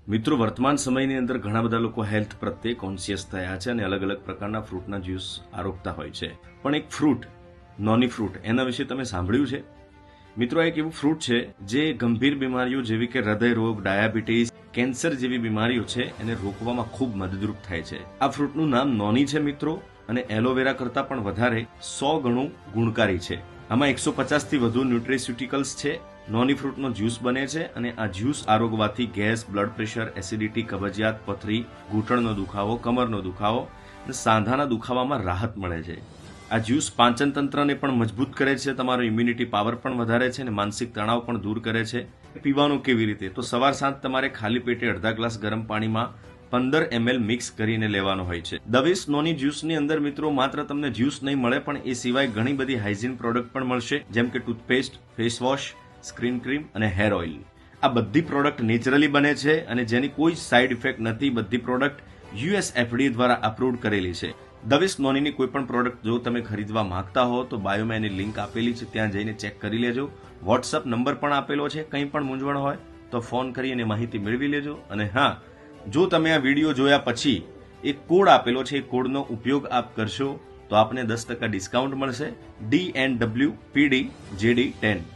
મિત્રો, વર્તમાન સમયની અંદર ઘણા બધા લોકો હેલ્થ પ્રત્યે કોન્શિયસ થયા છે અને અલગ અલગ પ્રકારના ફ્રૂટના જ્યુસ આરોગતા હોય છે. પણ એક ફ્રૂટ, નોની ફ્રૂટ, એના વિશે તમે સાંભળ્યું છે? મિત્રો, આ એક એવું ફ્રૂટ છે જે ગંભીર બીમારીઓ જેવી કે હૃદય રોગ, ડાયાબિટીસ, કેન્સર જેવી બીમારીઓ છે એને રોકવામાં ખૂબ મદદરૂપ થાય છે. આ ફ્રૂટનું નામ નોની છે મિત્રો, અને એલોવેરા કરતાં પણ વધારે 100 ગણું ગુણકારી છે. આમાં 150 થી વધુ ન્યુટ્રેસ્યુટિકલ્સ છે. નોની ફ્રૂટનો જ્યુસ બને છે અને આ જ્યુસ આરોગવાથી ગેસ, બ્લડ પ્રેશર, એસિડિટી, કબજિયાત, પથરી, ઘૂંટણનો દુખાવો, કમરનો દુખાવો અને સાંધાના દુખાવામાં રાહત મળે છે. આ જ્યુસ પાચન તંત્રને પણ મજબૂત કરે છે, તમારો ઇમ્યુનિટી પાવર પણ વધારે છે અને માનસિક તણાવ પણ દૂર કરે છે. પીવાનું કેવી રીતે? તો સવાર સાંજ તમારે ખાલી પેટે અડધા ગ્લાસ ગરમ પાણીમાં 15 ml મિક્સ કરીને લેવાનો હોય છે. દવેશ નોની જ્યુસની અંદર મિત્રો માત્ર તમને જ્યુસ નહીં મળે, પણ એ સિવાય ઘણી બધી હાઇજીન પ્રોડક્ટ પણ મળશે, જેમ કે toothpaste, face wash, skin cream અને હેર ઓઇલ. આ બધી પ્રોડક્ટ નેચરલી બને છે અને જેની કોઈ સાઇડ ઇફેક્ટ નથી. બધી પ્રોડક્ટ US FDA દ્વારા અપ્રૂવડ કરેલી છે. દવેશ નોનીની કોઈ પણ પ્રોડક્ટ જો તમે ખરીદવા માંગતા હો તો બાયોમાં એની લિંક આપેલી છે, ત્યાં જઈને ચેક કરી લેજો. વોટ્સઅપ નંબર પણ આપેલો છે. કંઈ પણ મૂંઝવણ હોય તો ફોન કરી અને માહિતી મેળવી લેજો. અને હા, જો તમે આ વિડીયો જોયા પછી એક કોડ આપેલો છે, એ કોડનો ઉપયોગ આપ કરશો તો આપને 10% ડિસ્કાઉન્ટ મળશે. DNWPDJD10.